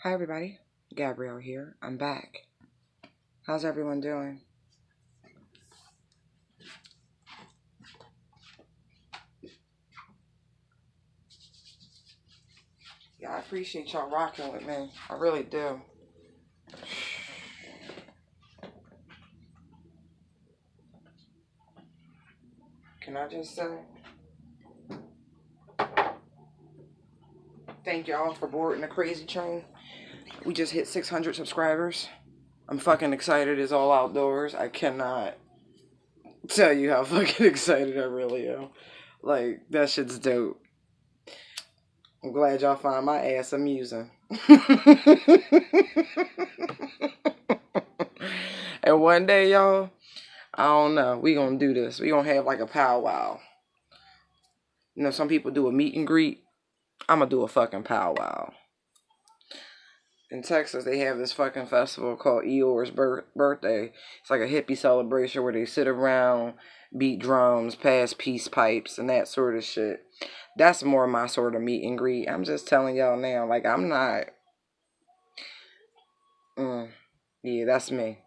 Hi everybody, Gabrielle here. I'm back. How's everyone doing? Yeah, I appreciate y'all rocking with me. I really do. Can I just say thank y'all for boarding the crazy train? We just hit 600 subscribers. I'm fucking excited. It's all outdoors. I cannot tell you how fucking excited I really am. Like, that shit's dope. I'm glad y'all find my ass amusing. And one day, y'all, I don't know. We gonna do this. We gonna have like a powwow. You know, some people do a meet and greet. I'm gonna do a fucking powwow. In Texas, they have this fucking festival called Eeyore's birthday. It's like a hippie celebration where they sit around, beat drums, pass peace pipes, and that sort of shit. That's more my sort of meet and greet. I'm just telling y'all now, like I'm not. Mm, yeah, that's me.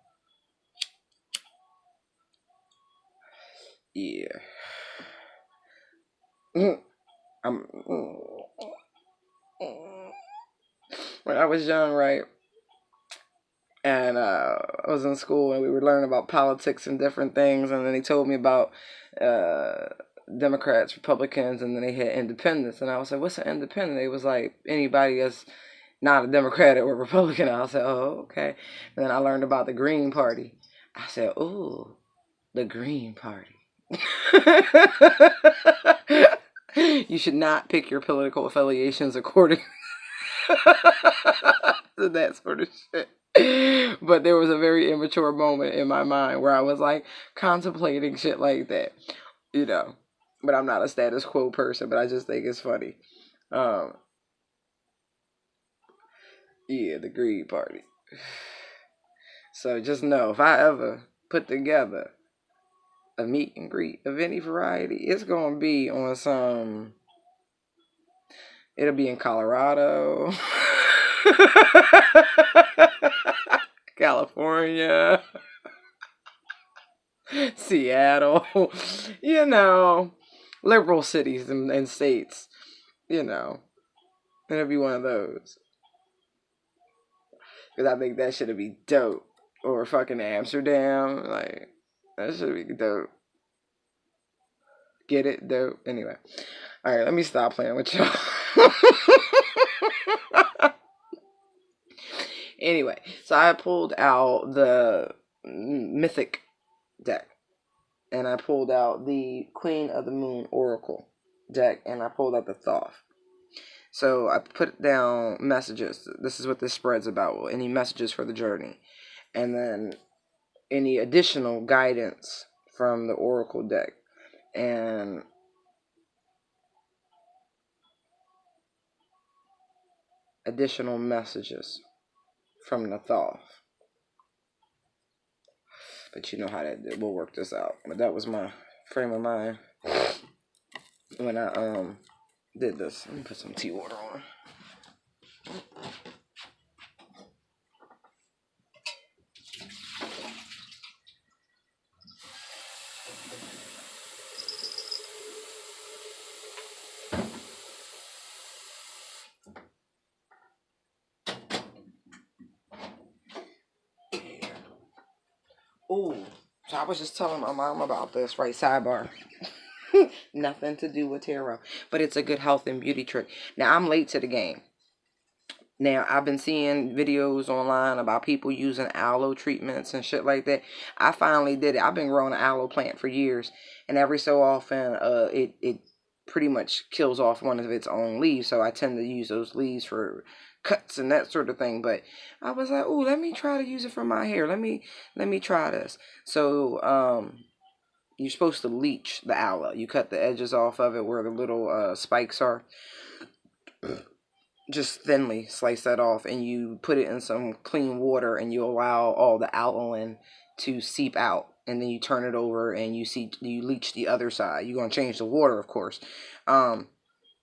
Yeah. I'm. When I was young, right? And I was in school and we were learning about politics and different things, and then they told me about uh, Democrats, Republicans, and then they had independents, and I was like, "What's an independent?" It was like anybody that's not a Democrat or Republican. I said, "Oh, okay." And then I learned about the Green Party. I said, "Ooh, the Green Party." You should not pick your political affiliations according to that sort of shit. But there was a very immature moment in my mind where I was like contemplating shit like that, you know. But I'm not a status quo person, but I just think it's funny. Um, yeah, the Green Party. So just know if I ever put together a meet and greet of any variety, it's gonna be on some. It'll be in Colorado, California, Seattle, you know, liberal cities and states, you know. It'll be one of those. Because I think that should be dope. Or fucking Amsterdam. Like, that should be dope. Get it? Dope. Anyway. Alright, let me stop playing with y'all. Anyway, so I pulled out the Mythic deck. And I pulled out the Queen of the Moon Oracle deck. And I pulled out the Thoth. So I put down messages. This is what this spread's about. Any messages for the journey. And then any additional guidance from the Oracle deck. And additional messages from the Thoth. But you know how that we'll work this out. But that was my frame of mind when I did this. Let me put some tea water on. Ooh, so I was just telling my mom about this, right? Sidebar. Nothing to do with tarot, but it's a good health and beauty trick. Now, I'm late to the game. Now, I've been seeing videos online about people using aloe treatments and shit like that. I finally did it. I've been growing an aloe plant for years, and every so often, it pretty much kills off one of its own leaves. So I tend to use those leaves for cuts and that sort of thing. But I was like, oh, let me try to use it for my hair. Let me try this. So you're supposed to leach the aloe. You cut the edges off of it where the little spikes are, just thinly slice that off, and you put it in some clean water, and you allow all the alkaline to seep out, and then you turn it over and you leach the other side. You're gonna change the water, of course. um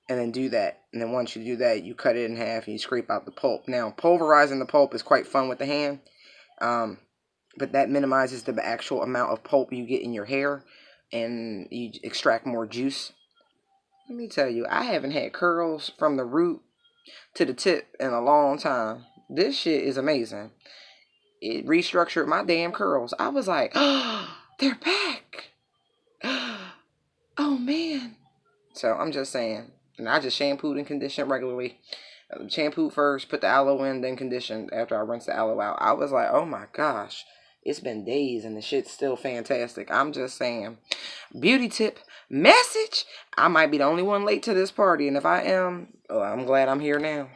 and then do that. And then once you do that, you cut it in half and you scrape out the pulp. Now, pulverizing the pulp is quite fun with the hand, but that minimizes the actual amount of pulp you get in your hair, and you extract more juice. Let me tell you, I haven't had curls from the root to the tip in a long time. This shit is amazing. It restructured my damn curls. I was like, oh, they're back. Oh, man. So I'm just saying. And I just shampooed and conditioned regularly. Shampooed first, put the aloe in, then conditioned after I rinsed the aloe out. I was like, oh my gosh. It's been days and the shit's still fantastic. I'm just saying. Beauty tip message. I might be the only one late to this party. And if I am, oh, I'm glad I'm here now.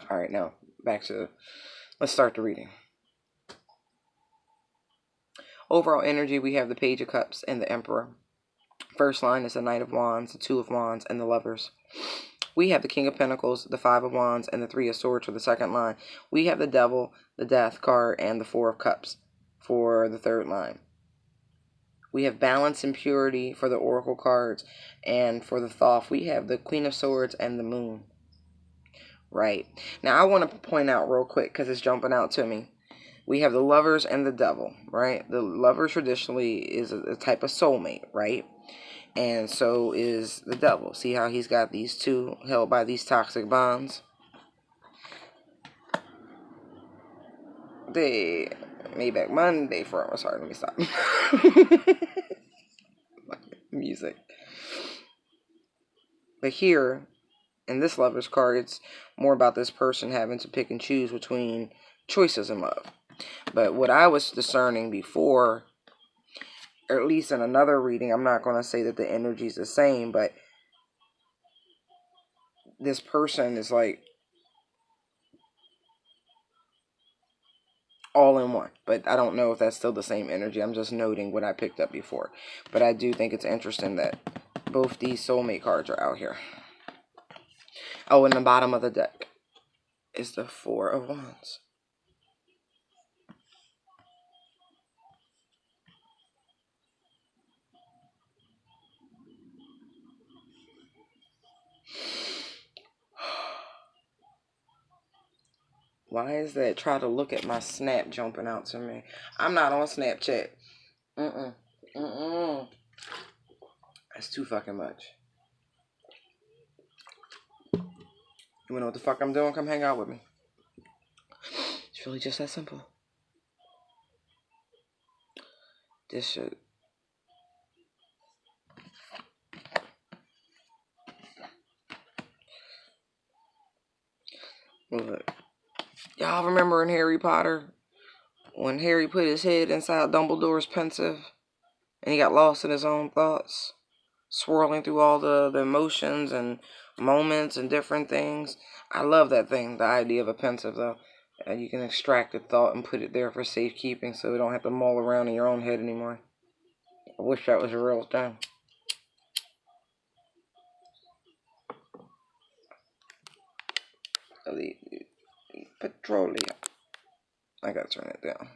All right, now back to, let's start the reading. Overall energy, we have the Page of Cups and the Emperor. First line is the Knight of Wands, the Two of Wands, and the Lovers. We have the King of Pentacles, the Five of Wands, and the Three of Swords for the second line. We have the Devil, the Death card, and the Four of Cups for the third line. We have Balance and Purity for the Oracle cards, and for the Thoth, we have the Queen of Swords and the Moon. Right. Now, I want to point out real quick, because it's jumping out to me. We have the Lovers and the Devil, right? The Lover traditionally is a type of soulmate, right? And so is the Devil. See how he's got these two held by these toxic bonds? They made back Monday for us. Sorry, let me stop. Music. But here, in this Lover's card, it's more about this person having to pick and choose between choices in love. But what I was discerning before, or at least in another reading, I'm not going to say that the energy is the same, but this person is like all in one. But I don't know if that's still the same energy. I'm just noting what I picked up before. But I do think it's interesting that both these soulmate cards are out here. Oh, and the bottom of the deck is the Four of Wands. Why is that? Try to look at my snap jumping out to me. I'm not on Snapchat. That's too fucking much. You wanna know what the fuck I'm doing? Come hang out with me. It's really just that simple. This shit. Look. Y'all remember in Harry Potter when Harry put his head inside Dumbledore's pensive and he got lost in his own thoughts, swirling through all the emotions and moments and different things? I love that thing, the idea of a pensive, though. And you can extract a thought and put it there for safekeeping so it don't have to mull around in your own head anymore. I wish that was a real thing. Petroleum. I gotta turn it down.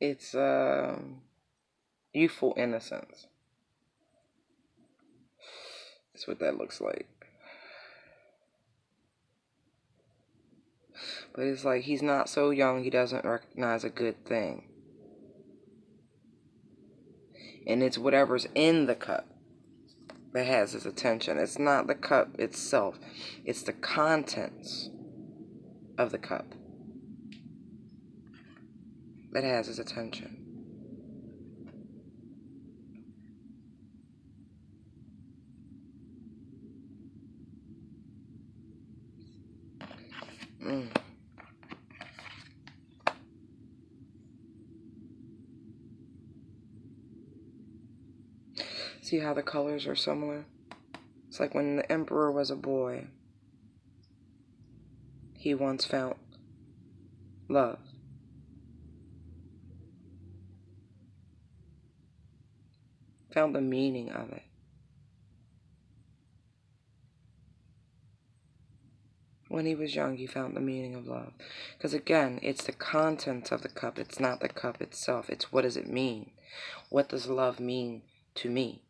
It's youthful innocence. That's what that looks like. But it's like he's not so young he doesn't recognize a good thing. And it's whatever's in the cup that has his attention. It's not the cup itself. It's the contents of the cup that has his attention. See how the colors are similar? It's like when the Emperor was a boy. He once found love. found the meaning of it. When he was young, he found the meaning of love. Because again, it's the content of the cup. It's not the cup itself. It's what does it mean? What does love mean to me?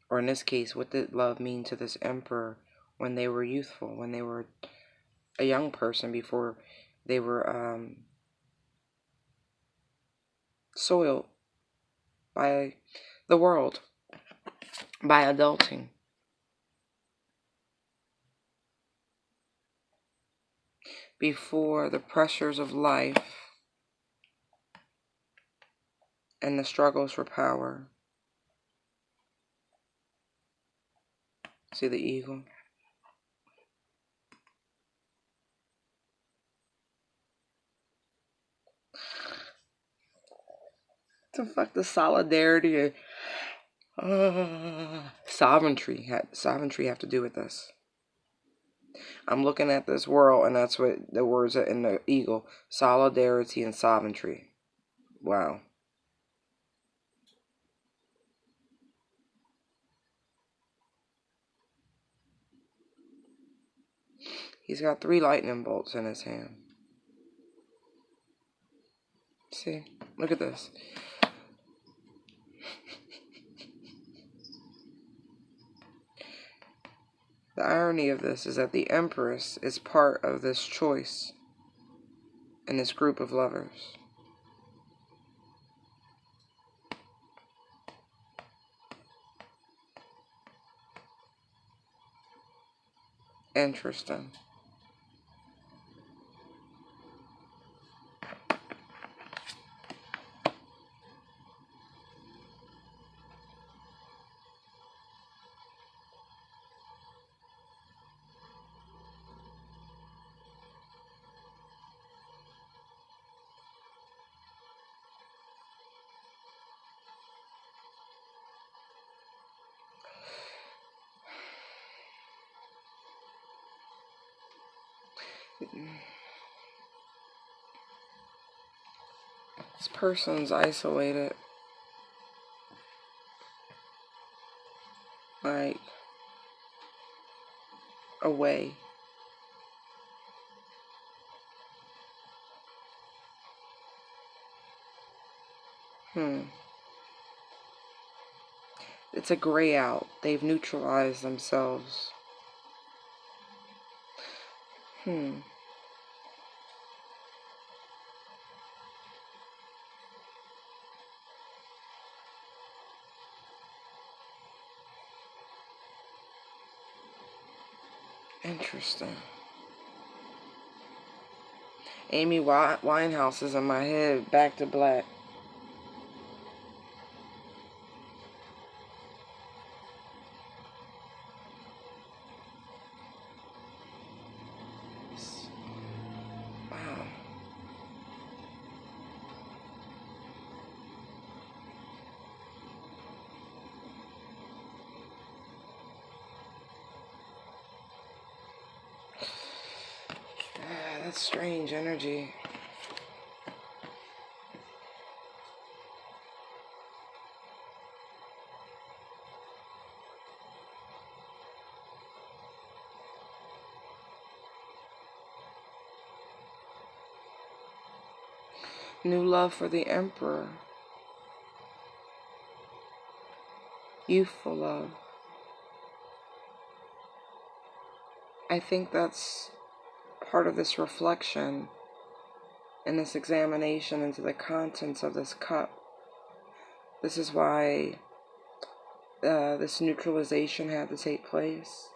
Or in this case, what did love mean to this emperor when they were youthful, when they were a young person before they were soiled by the world, by adulting. Before the pressures of life and the struggles for power. See the eagle? The fuck, the solidarity, sovereignty have to do with this. I'm looking at this world, and that's what the words are in the eagle: solidarity and sovereignty. Wow. He's got 3 lightning bolts in his hand. See? Look at this. The irony of this is that the Empress is part of this choice in this group of lovers. Interesting. This person's isolated. Like, away. It's a gray out. They've neutralized themselves. Interesting. Amy Winehouse is in my head, back to black. Wow. That's strange energy. New love for the Emperor. Youthful love. I think that's part of this reflection and this examination into the contents of this cup. This is why this neutralization had to take place.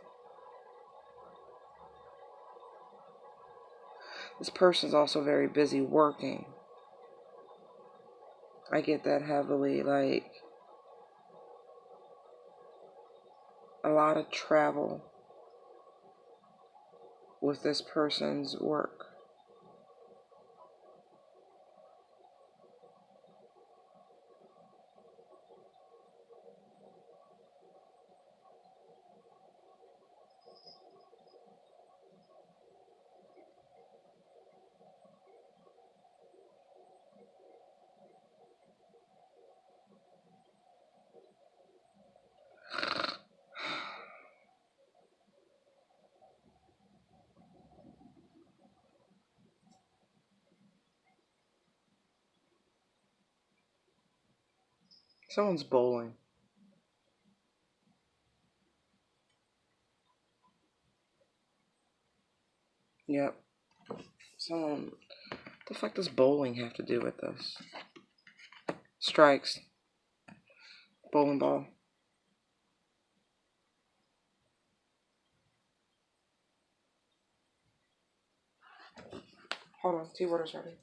This person's also very busy working. I get that heavily, like a lot of travel with this person's work. Someone's bowling. Yep. Someone. The fuck does bowling have to do with this? Strikes. Bowling ball. Hold on. Tea water's ready.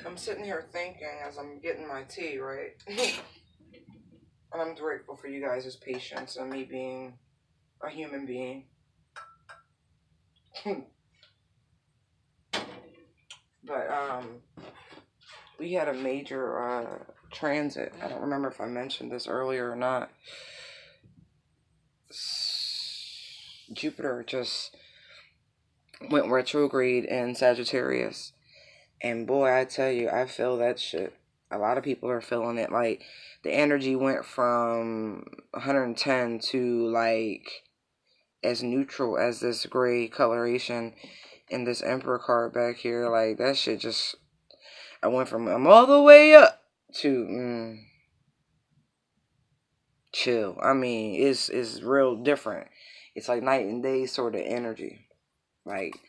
I'm sitting here thinking as I'm getting my tea, right? And I'm grateful for you guys' patience and me being a human being. But we had a major transit. I don't remember if I mentioned this earlier or not. Jupiter just went retrograde in Sagittarius. And boy, I tell you, I feel that shit. A lot of people are feeling it. Like, the energy went from 110 to, like, as neutral as this gray coloration in this Emperor card back here. Like, that shit just... I went from, I'm all the way up to, chill. I mean, it's real different. It's like night and day sort of energy. Like,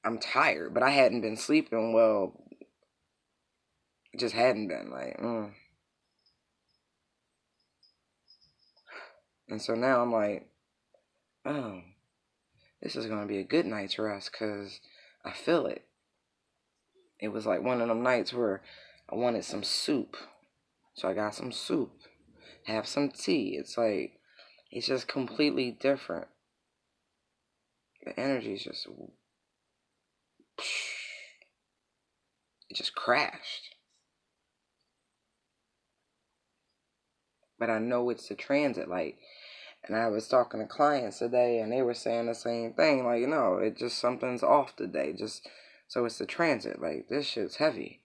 I'm tired, but I hadn't been sleeping well. Just hadn't been, like, And so now I'm like, oh, this is going to be a good night's rest because I feel it. It was like one of them nights where I wanted some soup. So I got some soup. Have some tea. It's like, it's just completely different. The energy is just, it just crashed. But I know it's the transit, like, and I was talking to clients today and they were saying the same thing. Like, it just, something's off today. Just, so it's the transit. Like, this shit's heavy.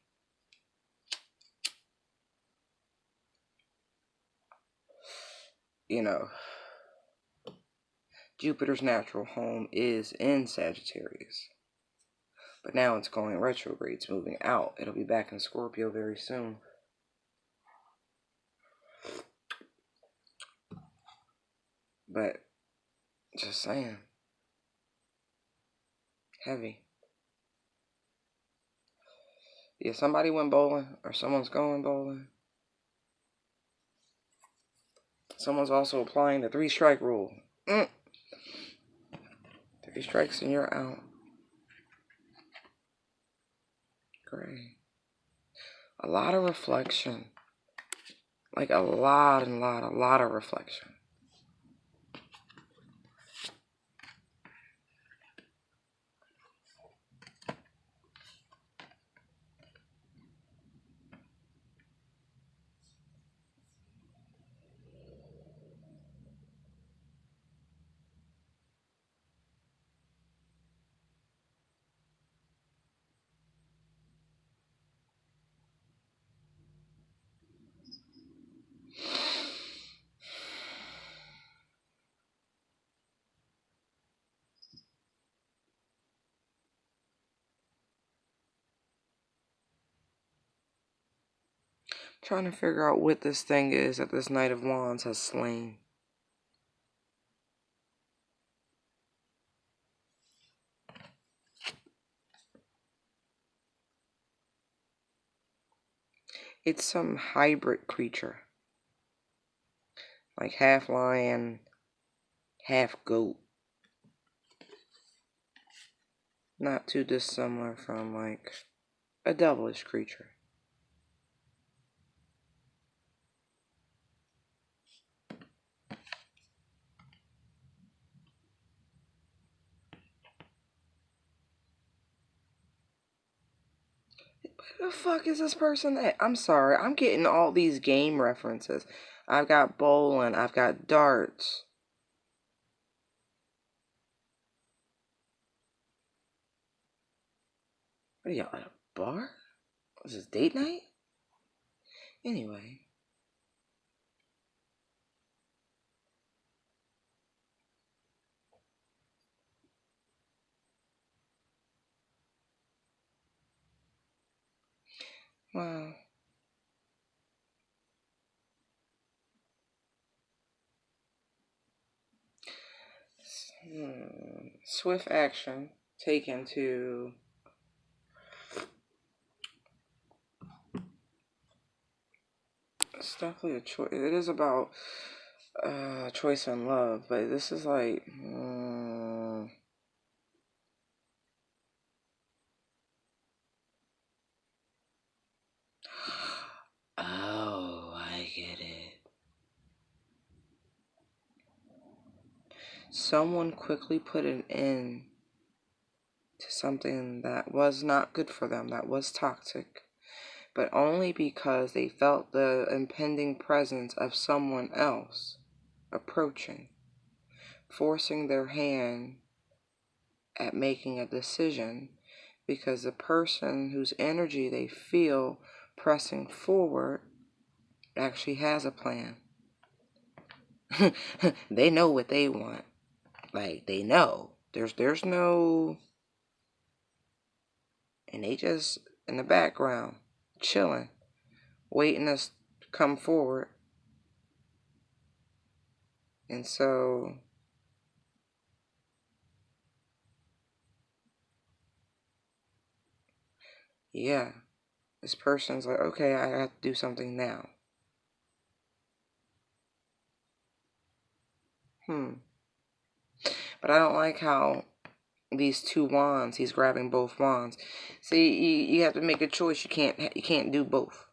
Jupiter's natural home is in Sagittarius. But now it's going retrograde. It's moving out. It'll be back in Scorpio very soon. But, just saying. Heavy. Yeah, somebody went bowling. Or someone's going bowling. Someone's also applying the 3-strike rule. 3 strikes and you're out. Great. A lot of reflection. Like a lot of reflection. Trying to figure out what this thing is that this Knight of Wands has slain. It's some hybrid creature. Like half lion, half goat. Not too dissimilar from like a devilish creature. Who the fuck is this person at? I'm sorry, I'm getting all these game references. I've got bowling, I've got darts. What are y'all at a bar? Is this date night? Anyway. Wow. Swift action taken to it's definitely a choice. It is about choice and love, but this is like oh, I get it. Someone quickly put an end to something that was not good for them, that was toxic, but only because they felt the impending presence of someone else approaching, forcing their hand at making a decision because the person whose energy they feel pressing forward actually has a plan. They know what they want. Like, they know. There's no, and they just in the background chilling, waiting us to come forward. And so yeah, this person's like, okay, I have to do something now. But I don't like how these two wands, he's grabbing both wands. See, you have to make a choice. You can't do both.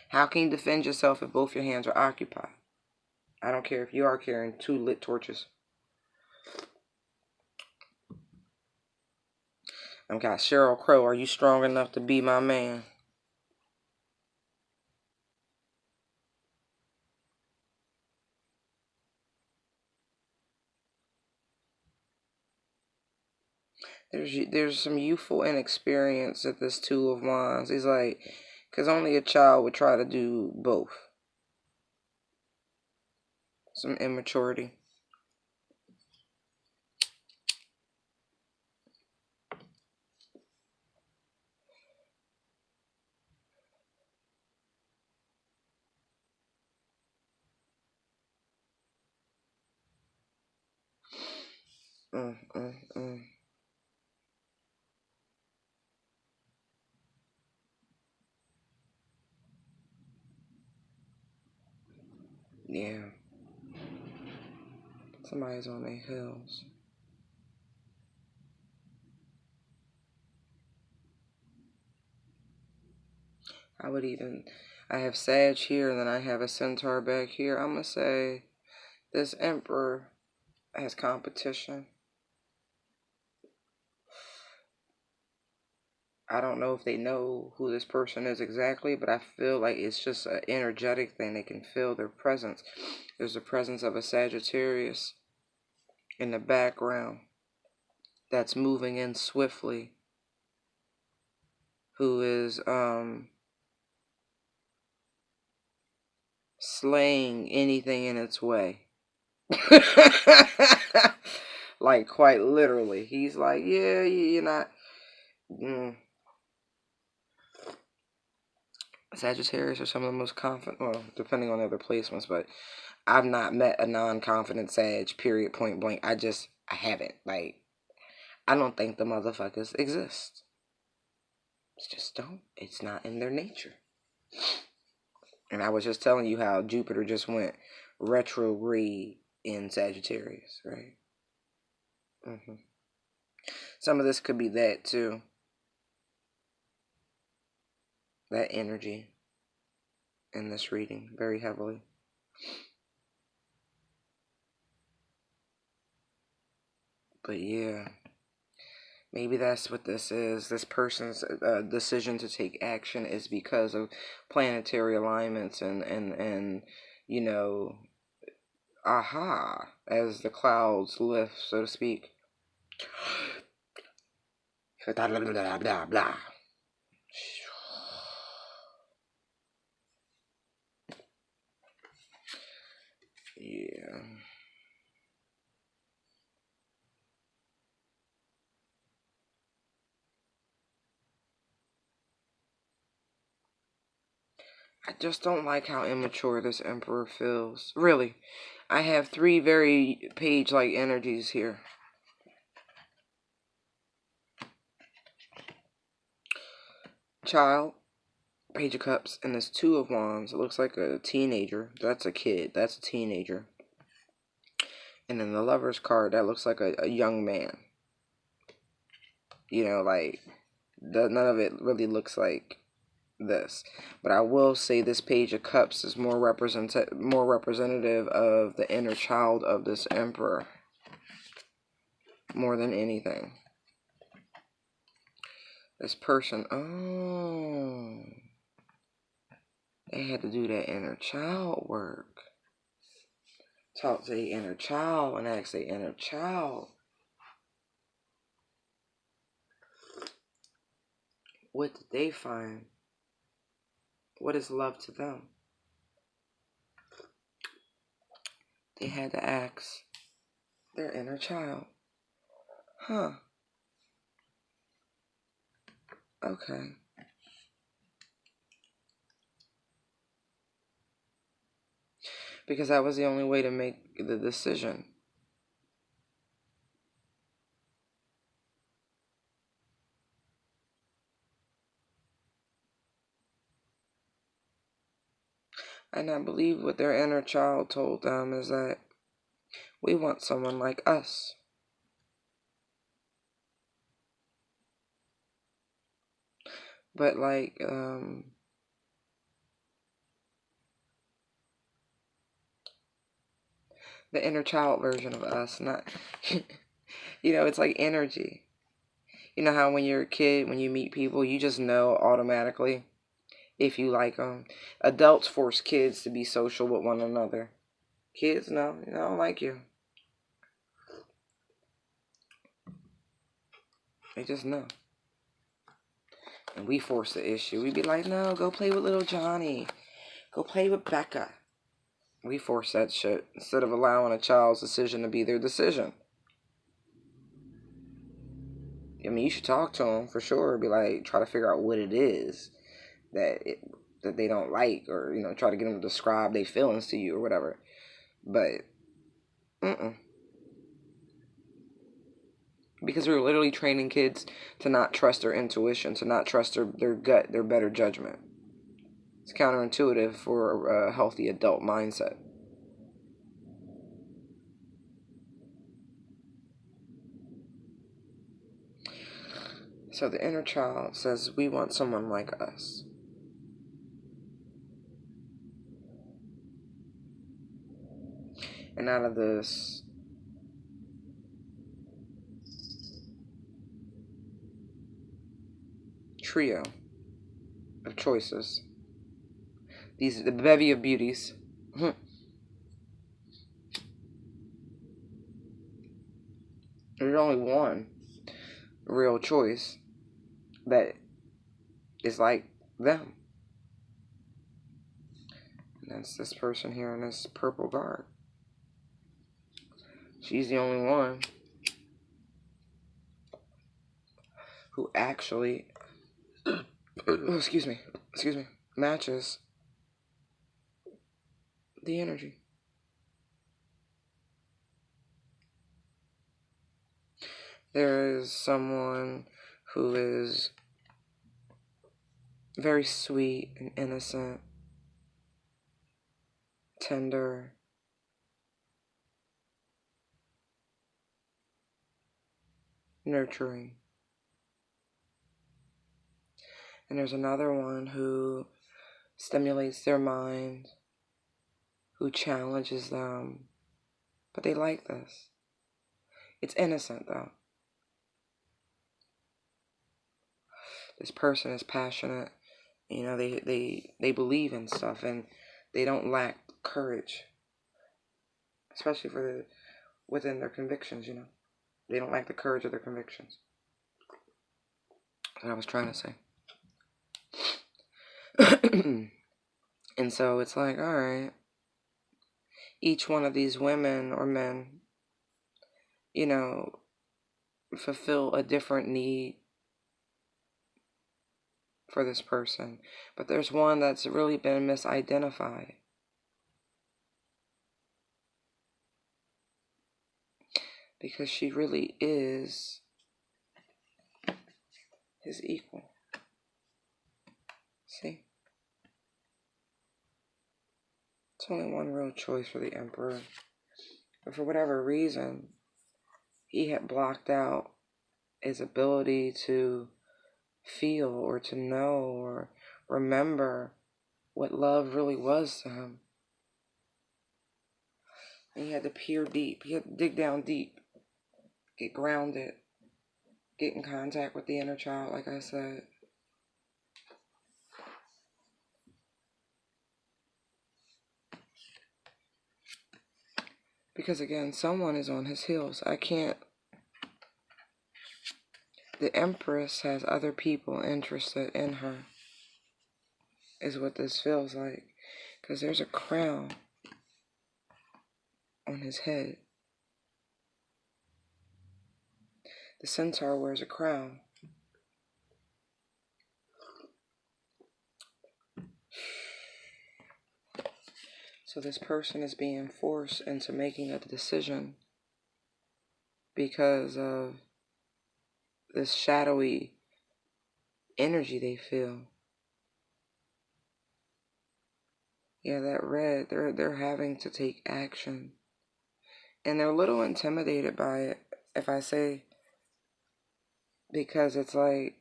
How can you defend yourself if both your hands are occupied? I don't care if you are carrying two lit torches. I've got Sheryl Crow. Are you strong enough to be my man? There's some youthful inexperience at this Two of Wands. He's like, because only a child would try to do both. Some immaturity. Mm, mm, mm. Yeah. Somebody's on their heels. I have Sag here, and then I have a Centaur back here. I'm going to say this Emperor has competition. I don't know if they know who this person is exactly, but I feel like it's just an energetic thing. They can feel their presence. There's the presence of a Sagittarius in the background that's moving in swiftly, who is slaying anything in its way. Like, quite literally. He's like, yeah, you're not. Sagittarius are some of the most confident, well, depending on other placements, but I've not met a non-confident Sag, period, point blank. I haven't. Like, I don't think the motherfuckers exist. It's just don't. It's not in their nature. And I was just telling you how Jupiter just went retrograde in Sagittarius, right? Some of this could be that too. That energy in this reading very heavily. But yeah, maybe that's what this is. This person's decision to take action is because of planetary alignments and you know, aha, as the clouds lift, so to speak. Blah, blah, blah, blah, blah. Yeah. I just don't like how immature this Emperor feels. Really. I have 3 very page-like energies here. Child, Page of Cups, and there's 2 of Wands. It looks like a teenager. That's a kid. That's a teenager. And then the Lover's card, that looks like a young man. You know, like, none of it really looks like this. But I will say this Page of Cups is more representative of the inner child of this Emperor. More than anything. This person, oh, they had to do that inner child work. Talk to the inner child and ask the inner child, what did they find? What is love to them? They had to ask their inner child. Huh. Okay. Because that was the only way to make the decision. And I believe what their inner child told them is that we want someone like us. But like, the inner child version of us, not, you know, it's like energy. You know how when you're a kid, when you meet people, you just know automatically if you like them. Adults force kids to be social with one another. Kids, no, I don't like you. They just know. And we force the issue. We be like, no, go play with little Johnny. Go play with Becca. We force that shit instead of allowing a child's decision to be their decision. I mean, you should talk to them for sure. Be like, try to figure out what it is that they don't like, or you know, try to get them to describe their feelings to you or whatever. But, because we're literally training kids to not trust their intuition, to not trust their gut, their better judgment. It's counterintuitive for a healthy adult mindset. So the inner child says, we want someone like us. And out of this trio of choices, the bevy of beauties, there's only one real choice that is like them. And that's this person here in this purple garb. She's the only one who actually, excuse me, matches the energy. There is someone who is very sweet and innocent, tender, nurturing. And there's another one who stimulates their mind, who challenges them. But they like this. It's innocent, though. This person is passionate. You know, they believe in stuff, and they don't lack courage, especially within their convictions. You know, they don't lack the courage of their convictions. That's what I was trying to say. And so it's like, all right, each one of these women or men, you know, fulfill a different need for this person. But there's one that's really been misidentified. Because she really is his equal. See? It's only one real choice for the Emperor. But for whatever reason, he had blocked out his ability to feel or to know or remember what love really was to him. And he had to peer deep. He had to dig down deep. Get grounded. Get in contact with the inner child, like I said. Because again, someone is on his heels. I can't. The Empress has other people interested in her, is what this feels like. Because there's a crown on his head. The centaur wears a crown. So this person is being forced into making a decision because of this shadowy energy they feel. Yeah, that red, they're having to take action. And they're a little intimidated by it, if I say, because it's like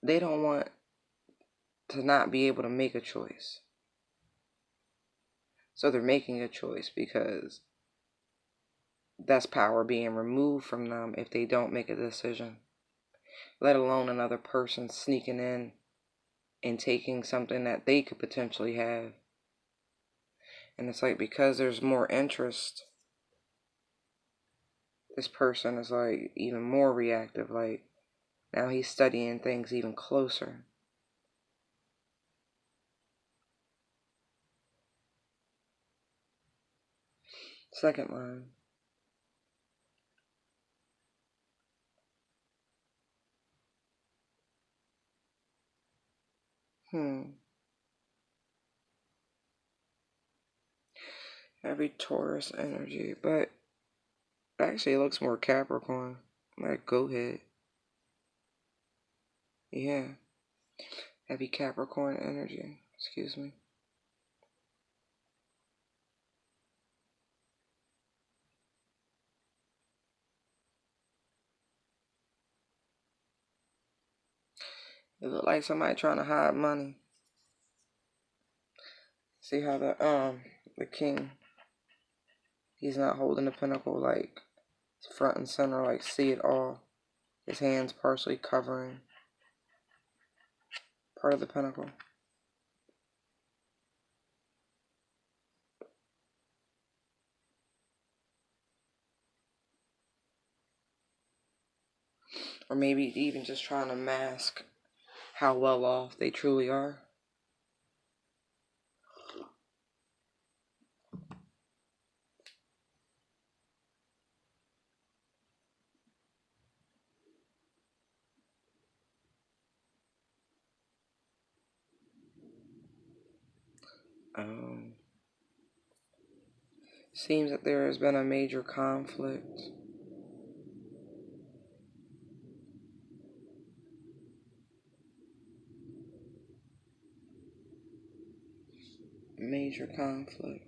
they don't want to not be able to make a choice. So they're making a choice because that's power being removed from them if they don't make a decision. Let alone another person sneaking in and taking something that they could potentially have. And it's like, because there's more interest, this person is like even more reactive. Like, now he's studying things even closer. Second line. Heavy Taurus energy, but actually it looks more Capricorn. Like, go ahead. Yeah. Heavy Capricorn energy. Excuse me. It looked like somebody trying to hide money. See how the king, he's not holding the pentacle like front and center, like see it all. His hands partially covering part of the pentacle. Or maybe even just trying to mask how well off they truly are. Seems that there has been a major conflict. Major conflict.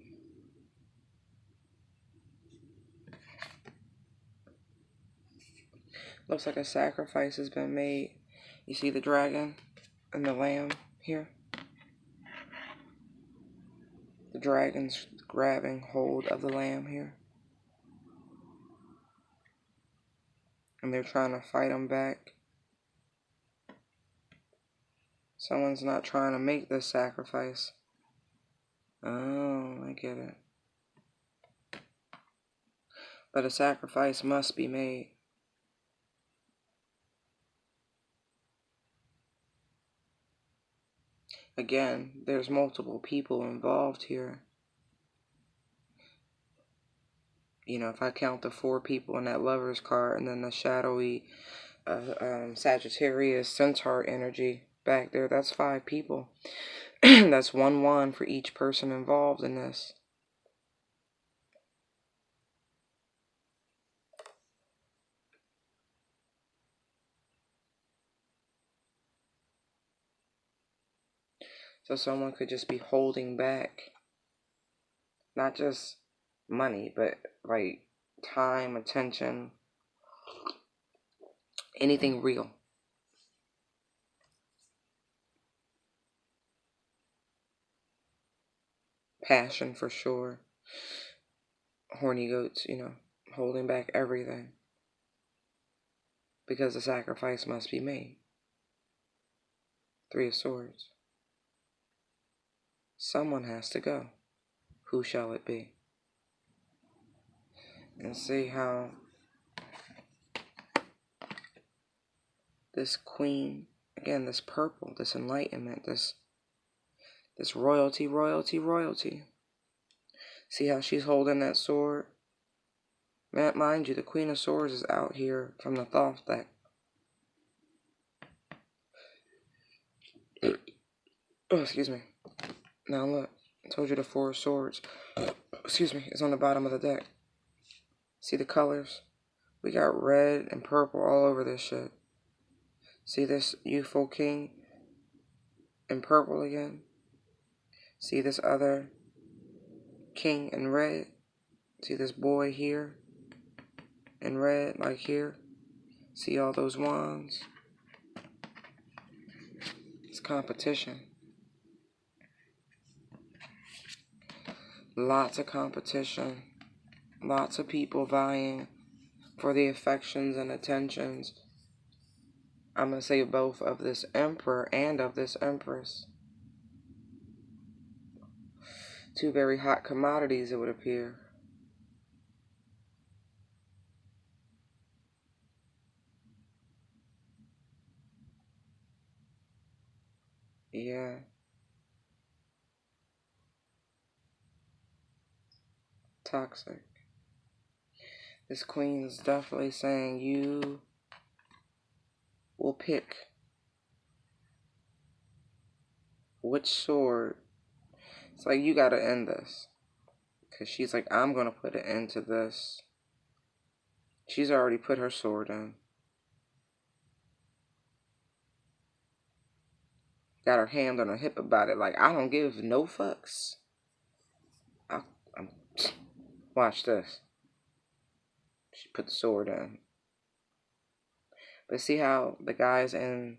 Looks like a sacrifice has been made. You see the dragon and the lamb here? The dragon's grabbing hold of the lamb here. And they're trying to fight him back. Someone's not trying to make this sacrifice. Oh, I get it. But a sacrifice must be made. Again, there's multiple people involved here. You know, if I count the 4 people in that Lover's card and then the shadowy Sagittarius Centaur energy back there, that's 5 people. That's 1-1 for each person involved in this. So someone could just be holding back, not just money, but like time, attention, anything real. Passion for sure. Horny goats, you know, holding back everything. Because the sacrifice must be made. 3 of Swords. Someone has to go. Who shall it be? And see how this queen, again, this purple, this enlightenment, this royalty, royalty, royalty. See how she's holding that sword? Mind you, the Queen of Swords is out here from the Thoth deck. Oh, excuse me. Now look, I told you the 4 of Swords, excuse me, is on the bottom of the deck. See the colors? We got red and purple all over this shit. See this youthful king in purple again? See this other king in red? See this boy here in red, like here? See all those wands? It's competition. Lots of competition. Lots of people vying for the affections and attentions. I'm going to say both of this emperor and of this empress. 2 very hot commodities, it would appear. Yeah. Toxic. This queen is definitely saying you will pick which sword. It's like you gotta end this. Because she's like, I'm gonna put an end to this. She's already put her sword in. Got her hand on her hip about it. Like, I don't give no fucks. Watch this. She put the sword in. But see how the guy's in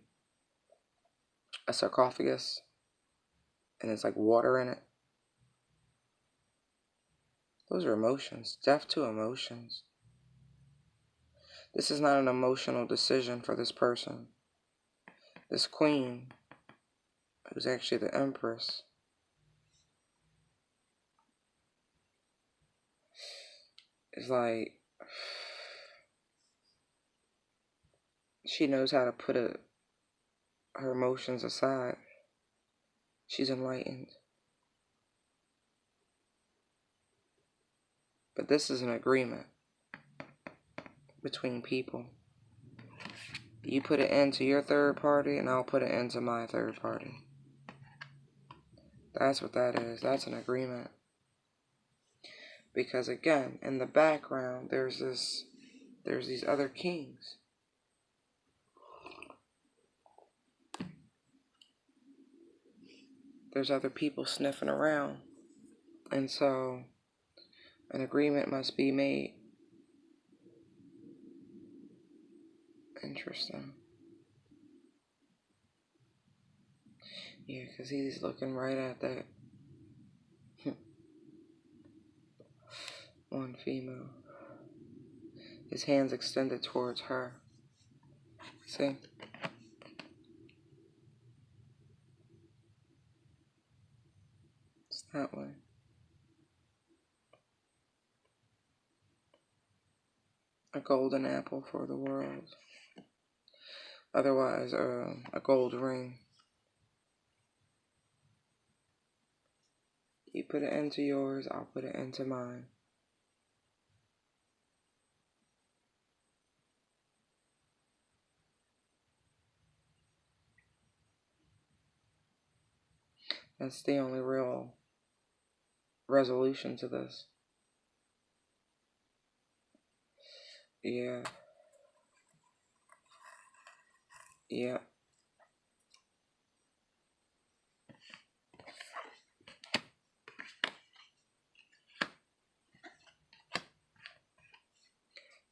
a sarcophagus? And there's like water in it? Those are emotions. Death to emotions. This is not an emotional decision for this person. This queen, who's actually the empress, is like, she knows how to put her emotions aside. She's enlightened. But this is an agreement between people. You put an end to your third party, and I'll put an end to my third party. That's what that is. That's an agreement. Because again, in the background, there's these other kings. There's other people sniffing around. And so an agreement must be made. Interesting. Yeah, because he's looking right at that one female. His hands extended towards her. See? It's that way. A golden apple for the world. Otherwise, a gold ring. You put it into yours, I'll put it into mine. That's the only real resolution to this. Yeah. Yeah.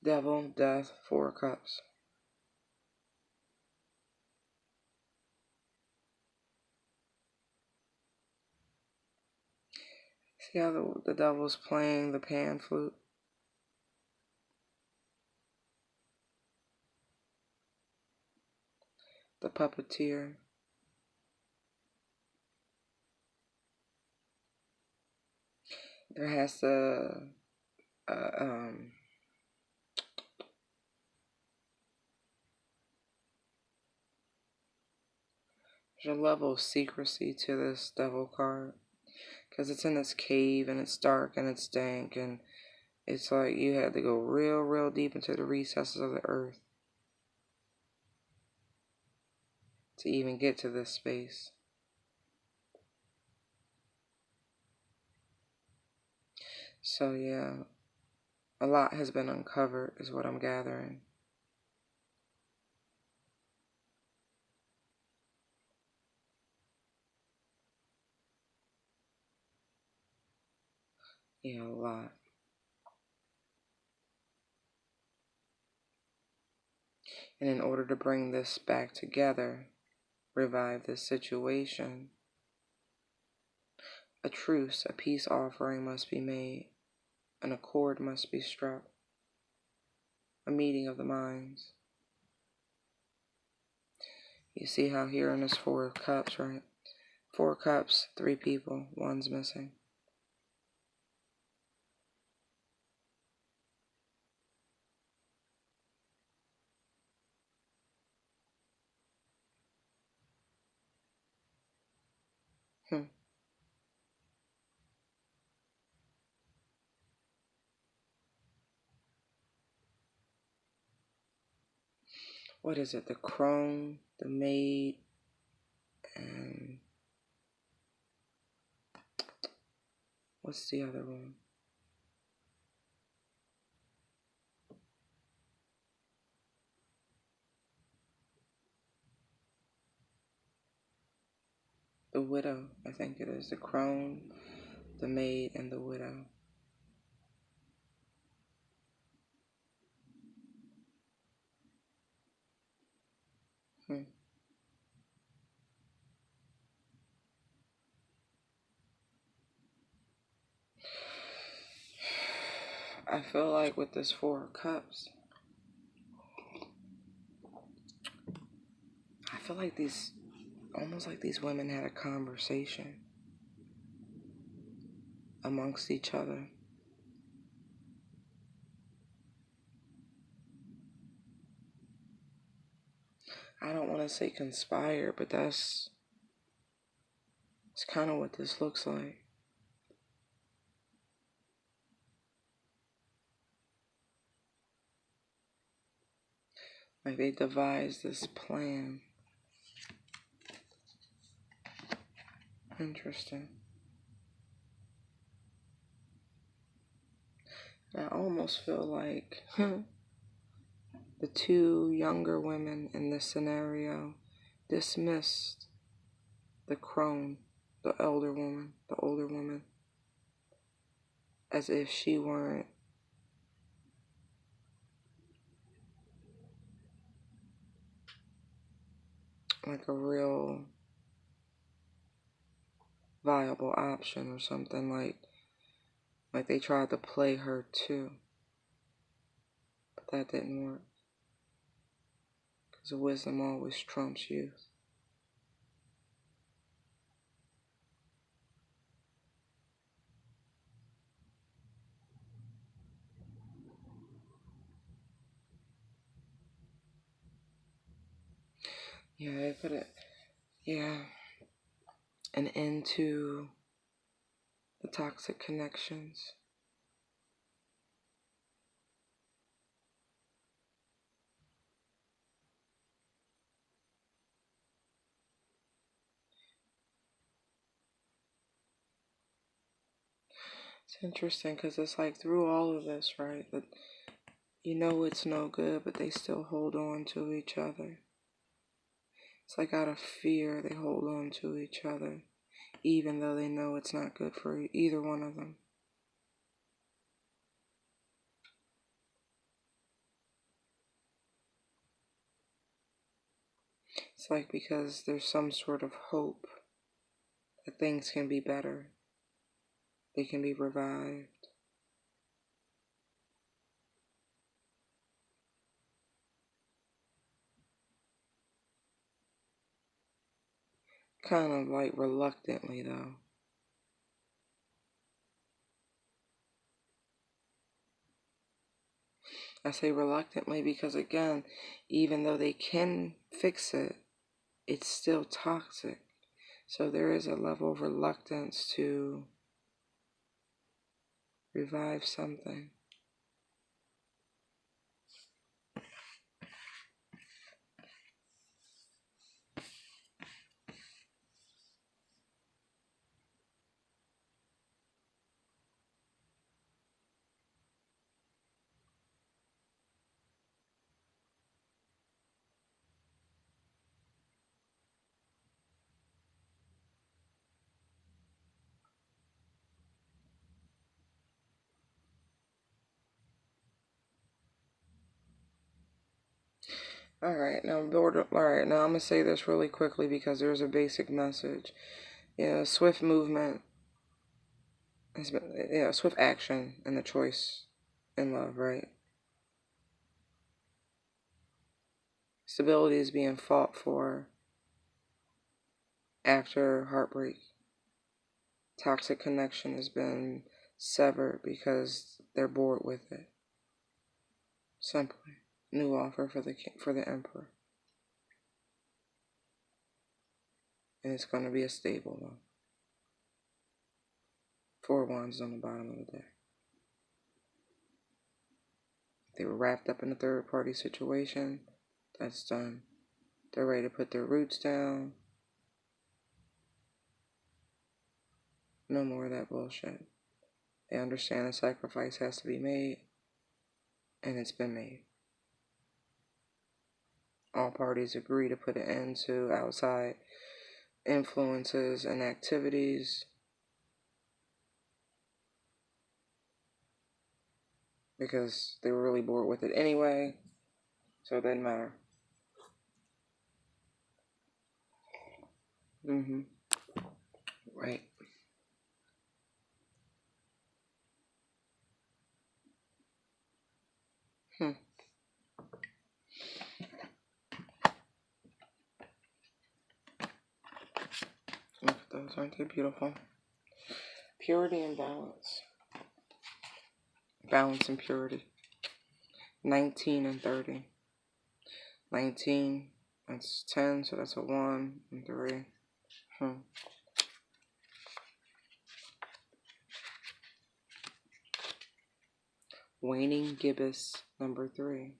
Devil, death, 4 cups. See how the devil's playing the pan flute? The puppeteer. There has to, there's a level of secrecy to this devil card. Because it's in this cave and it's dark and it's dank and it's like you had to go real, real deep into the recesses of the earth to even get to this space. So yeah, a lot has been uncovered is what I'm gathering. Yeah, a lot. And in order to bring this back together, revive this situation, a truce, a peace offering must be made. An accord must be struck. A meeting of the minds. You see how here in this 4 of cups, right? 4 cups, 3 people, 1's missing. What is it? The crone, the maid, and what's the other one? The widow, I think it is. The crone, the maid, and the widow. I feel like with this 4 of cups, I feel like almost like these women had a conversation amongst each other. I don't want to say conspire, but it's kind of what this looks like. Like they devised this plan. Interesting. I almost feel like the 2 younger women in this scenario dismissed the crone, the older woman, as if she weren't like a real viable option or something, like they tried to play her too, but that didn't work, because wisdom always trumps youth. Yeah, they put it, yeah, an end to the toxic connections. It's interesting because it's like through all of this, right, that you know it's no good, but they still hold on to each other. It's like out of fear they hold on to each other, even though they know it's not good for either one of them. It's like because there's some sort of hope that things can be better, they can be revived. Kind of like reluctantly, though. I say reluctantly because, again, even though they can fix it, it's still toxic. So there is a level of reluctance to revive something. All right, now I'm gonna say this really quickly because there's a basic message. Yeah, swift movement has been, swift action and the choice in love, right? Stability is being fought for after heartbreak. Toxic connection has been severed because they're bored with it. Simply, new offer for the emperor, and it's going to be a stable one. 4 wands on the bottom of the deck. They were wrapped up in a third party situation. That's done. They're ready to put their roots down. No more of that bullshit. They understand a sacrifice has to be made, and it's been made. All parties agree to put an end to outside influences and activities because they were really bored with it anyway, so it didn't matter. Right. Hmm. Look at those, aren't they beautiful? Purity and balance. Balance and purity. 19 and 30. 19, that's 10, so that's a 1 and 3. Waning gibbous, number 3.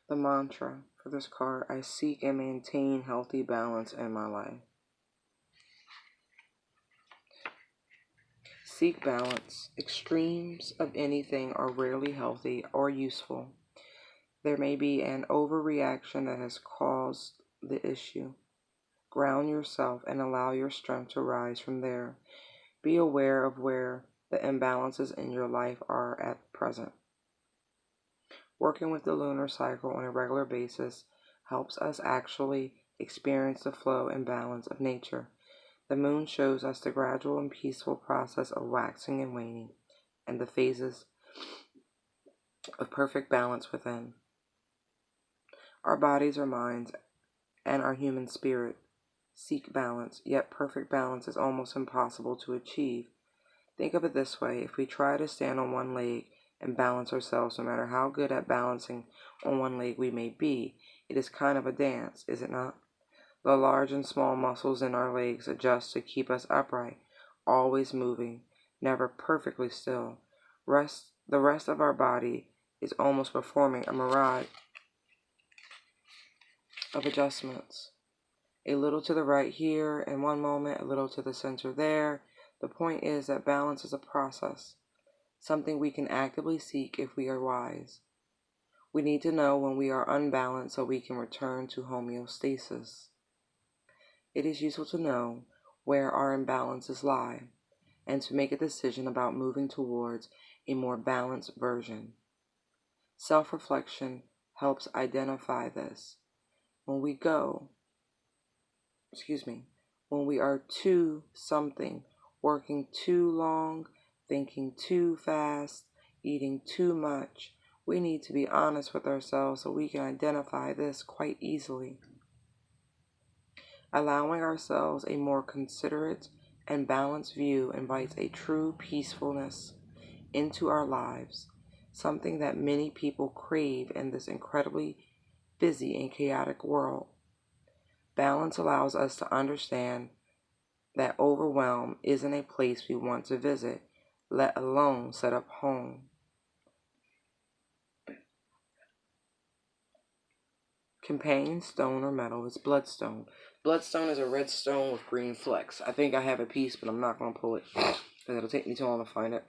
The mantra for this card: I seek and maintain healthy balance in my life. Seek balance. Extremes of anything are rarely healthy or useful. There may be an overreaction that has caused the issue. Ground yourself and allow your strength to rise from there. Be aware of where the imbalances in your life are at present. Working with the lunar cycle on a regular basis helps us actually experience the flow and balance of nature. The moon shows us the gradual and peaceful process of waxing and waning, and the phases of perfect balance within. Our bodies, our minds, and our human spirit seek balance, yet perfect balance is almost impossible to achieve. Think of it this way: if we try to stand on one leg and balance ourselves, no matter how good at balancing on one leg we may be, it is kind of a dance, is it not? The large and small muscles in our legs adjust to keep us upright, always moving, never perfectly still. The rest of our body is almost performing a mirage of adjustments. A little to the right here in one moment, a little to the center there. The point is that balance is a process, something we can actively seek if we are wise. We need to know when we are unbalanced so we can return to homeostasis. It is useful to know where our imbalances lie and to make a decision about moving towards a more balanced version. Self-reflection helps identify this. When we are too something, working too long, thinking too fast, eating too much, we need to be honest with ourselves so we can identify this quite easily. Allowing ourselves a more considerate and balanced view invites a true peacefulness into our lives, something that many people crave in this incredibly busy and chaotic world. Balance allows us to understand that overwhelm isn't a place we want to visit, let alone set up home. Companion stone or metal is bloodstone. Bloodstone is a red stone with green flecks. I think I have a piece, but I'm not going to pull it because it'll take me too long to find it.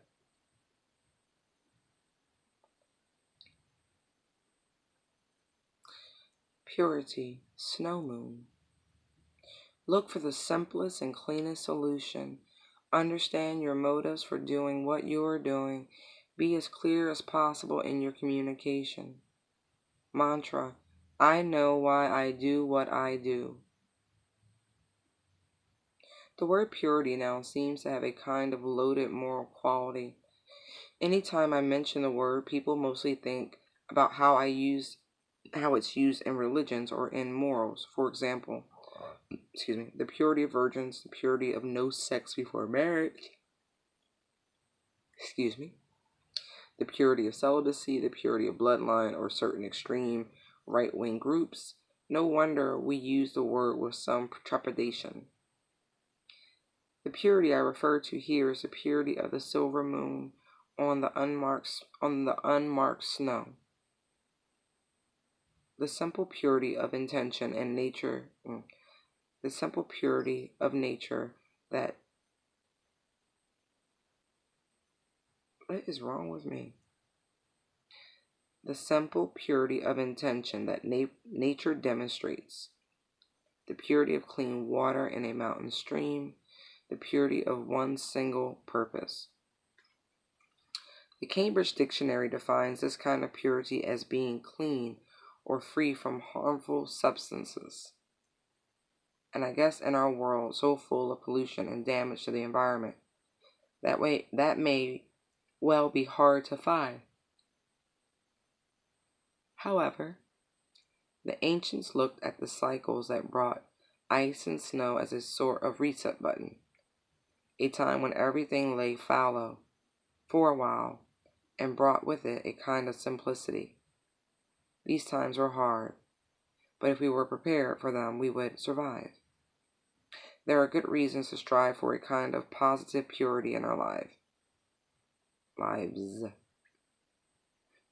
Purity, snow moon. Look for the simplest and cleanest solution. Understand your motives for doing what you are doing. Be as clear as possible in your communication. Mantra: I know why I do what I do. The word purity now seems to have a kind of loaded moral quality. Anytime I mention the word, people mostly think about how it's used in religions or in morals. For example, the purity of virgins, the purity of no sex before marriage, the purity of celibacy, the purity of bloodline, or certain extreme right-wing groups. No wonder we use the word with some trepidation. The purity I refer to here is the purity of the silver moon on the unmarked snow. The simple purity of intention and nature, the simple purity of nature that, what is wrong with me? The simple purity of intention that nature demonstrates. The purity of clean water in a mountain stream. The purity of one single purpose. The Cambridge Dictionary defines this kind of purity as being clean or free from harmful substances. And I guess in our world so full of pollution and damage to the environment, that may well be hard to find. However, the ancients looked at the cycles that brought ice and snow as a sort of reset button, a time when everything lay fallow for a while and brought with it a kind of simplicity. These times were hard, but if we were prepared for them, we would survive. There are good reasons to strive for a kind of positive purity in our lives.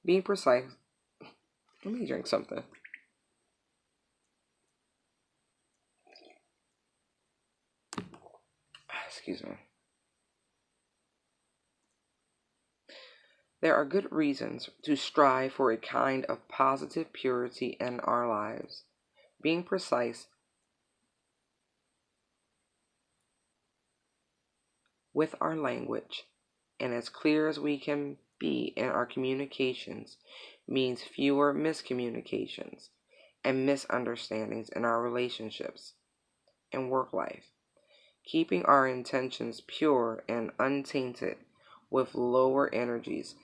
Being precise. Let me drink something. Excuse me. There are good reasons to strive for a kind of positive purity in our lives. Being precise with our language and as clear as we can be in our communications means fewer miscommunications and misunderstandings in our relationships and work life. Keeping our intentions pure and untainted with lower energies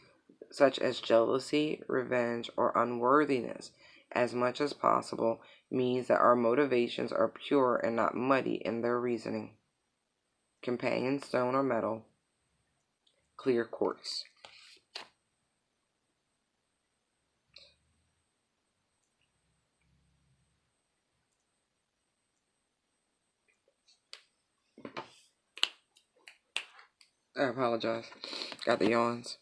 such as jealousy, revenge, or unworthiness as much as possible means that our motivations are pure and not muddy in their reasoning. Companion stone or metal, clear quartz. I apologize. Got the yawns.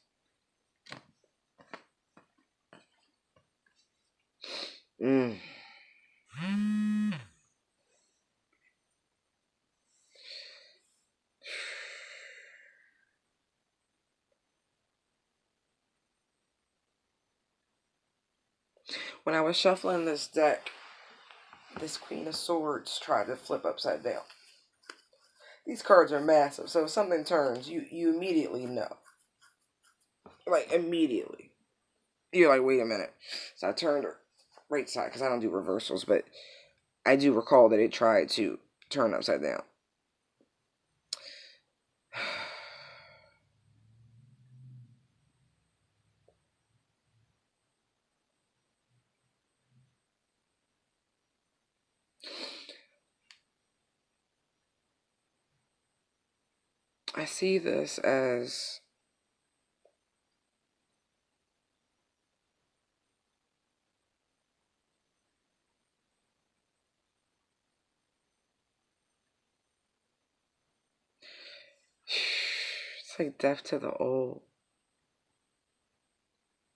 When I was shuffling this deck, this Queen of Swords tried to flip upside down. These cards are massive, so if something turns, you immediately know. Like, immediately. You're like, wait a minute. So I turned her right side, because I don't do reversals, but I do recall that it tried to turn upside down. I see this as it's like death to the old.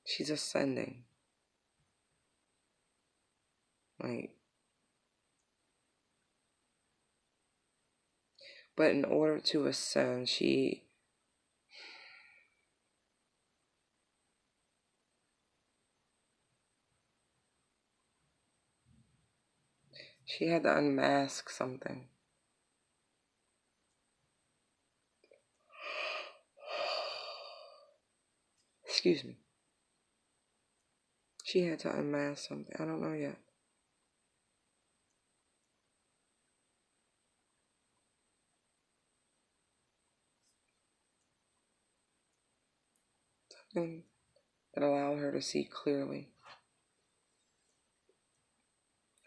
She's ascending. Like, but in order to ascend, she had to unmask something. Excuse me. She had to unmask something. I don't know yet. Something that allowed her to see clearly.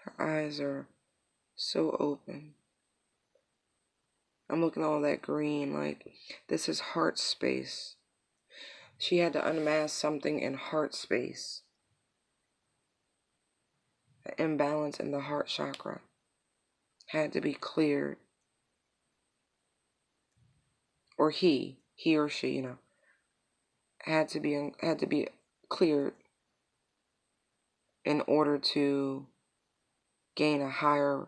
Her eyes are so open. I'm looking at all that green, like, this is heart space. She had to unmask something in heart space. The imbalance in the heart chakra had to be cleared. Or he or she, had to be cleared in order to gain a higher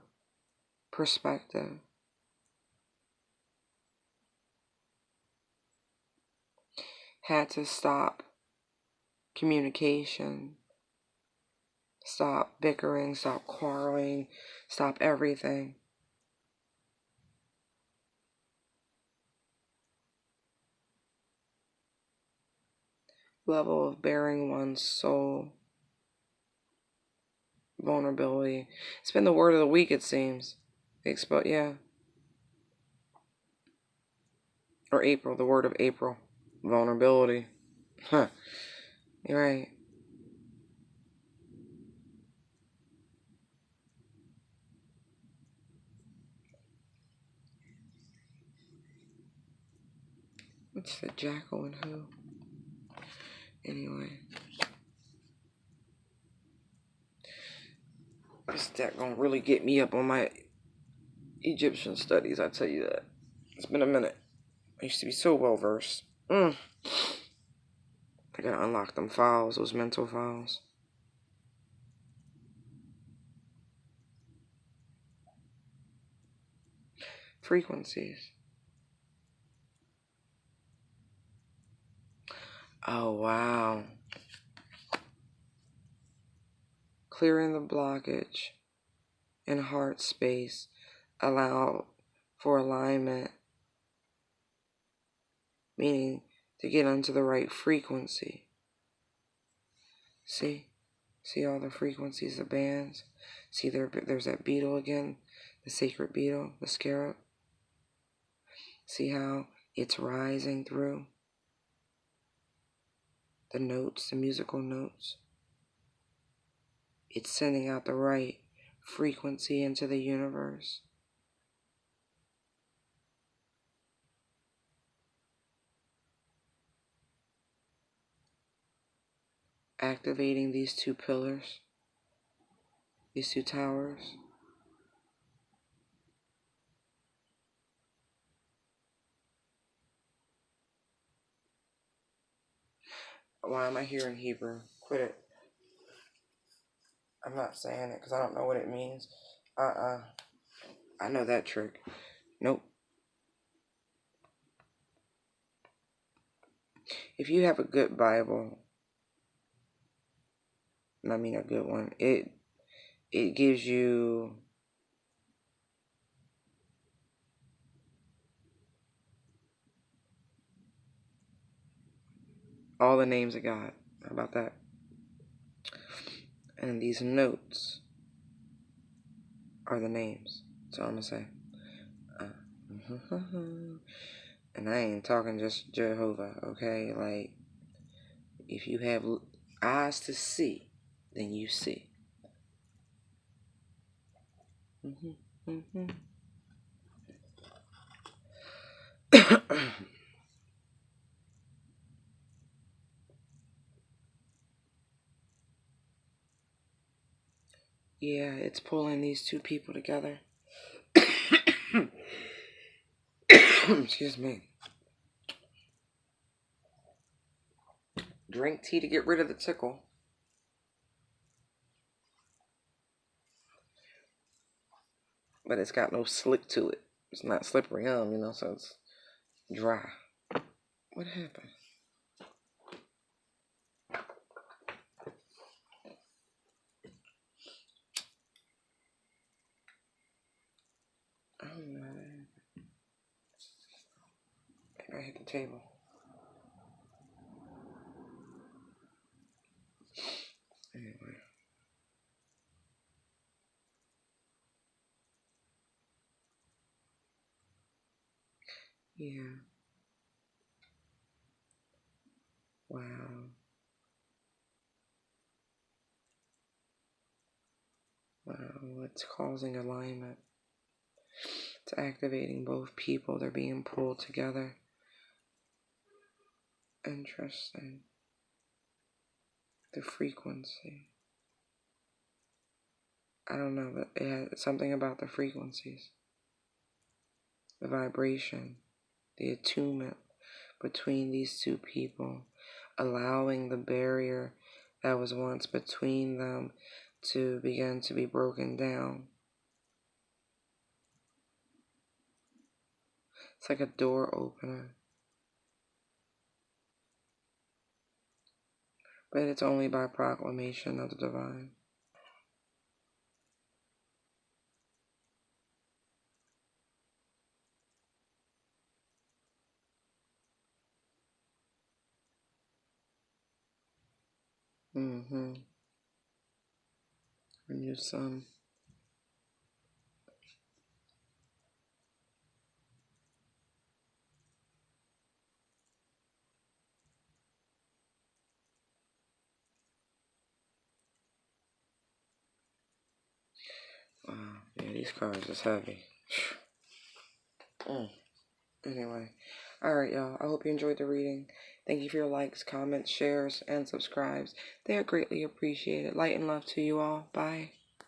perspective. Had to stop communication, stop bickering, stop quarreling, stop everything. Level of bearing one's soul. Vulnerability. It's been the word of the week, it seems. Yeah. Or April, the word of April. Vulnerability. Huh. You're right. What's the jackal and who? Anyway. This deck gonna really get me up on my Egyptian studies, I tell you that. It's been a minute. I used to be so well versed. I gotta unlock them files, those mental files. Frequencies. Oh, wow. Clearing the blockage in heart space. Allow for alignment meaning to get onto the right frequency. See all the frequencies, the bands. See, there's that beetle again, the sacred beetle, the scarab. See how it's rising through the notes, the musical notes. It's sending out the right frequency into the universe. Activating these two pillars, these two towers. Why am I here in Hebrew? Quit it. I'm not saying it because I don't know what it means. I know that trick. Nope. If you have a good Bible, I mean a good one, it gives you all the names of God. How about that? And these notes are the names. That's all I'm going to say. And I ain't talking just Jehovah, okay? Like, if you have eyes to see, then you see. Yeah, it's pulling these two people together. Excuse me. Drink tea to get rid of the tickle. But it's got no slick to it. It's not slippery, so it's dry. What happened? I don't know. Maybe I hit the table. Anyway. Yeah. Wow. Wow. It's causing alignment. It's activating both people. They're being pulled together. Interesting. The frequency. I don't know, but it has something about the frequencies. The vibration. The attunement between these two people. Allowing the barrier that was once between them to begin to be broken down. It's like a door opener. But it's only by proclamation of the divine. Mm-hmm. And your son. Wow. Yeah, these cards is heavy. Anyway. Alright, y'all. I hope you enjoyed the reading. Thank you for your likes, comments, shares, and subscribes. They are greatly appreciated. Light and love to you all. Bye.